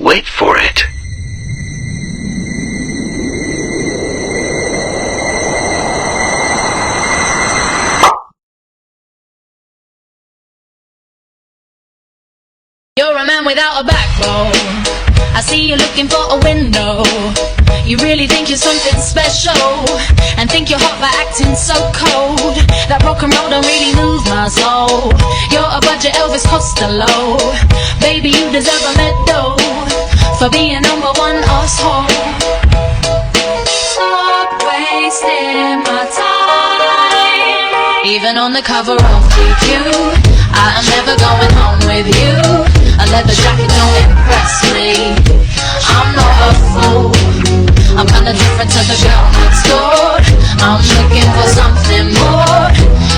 Wait for it. You're a man without a backbone. I see you looking for a window. You really think you're something special, and think you're hot by acting so cold. That rock and roll don't really move my soul. You're a budget Elvis Costello. Baby, you deserve a medal for being number one asshole. Stop wasting my time. Even on the cover of GQ, I am never going home with you. A leather jacket don't impress me. I'm not a fool. I'm kinda different to the girl next door. I'm looking for something more.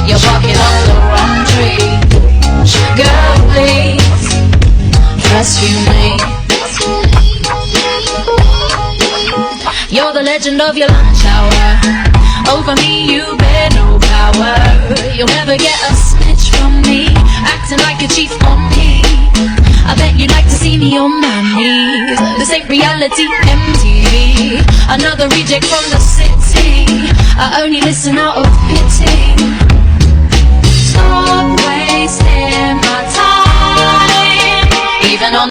You're barking up the wrong tree. Girl, please rescue me. You're the legend of your lunch hour. Over me you bear no power. You'll never get a snitch from me, acting like a chief on me. I bet you'd like to see me on my knees. This ain't reality MTV. Another reject from the city. I only listen out of pity. Stop wasting my time. Even on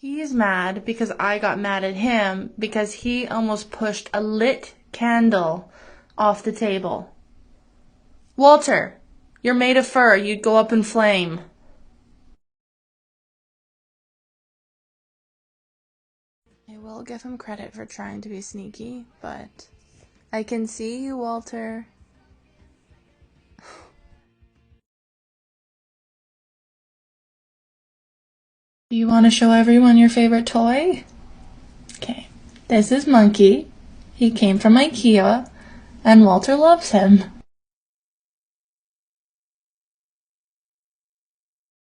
He's mad because I got mad at him because he almost pushed a lit candle off the table. Walter, you're made of fur. You'd go up in flame. I will give him credit for trying to be sneaky, but I can see you, Walter. Do you want to show everyone your favorite toy? Okay, this is Monkey. He came from IKEA, and Walter loves him.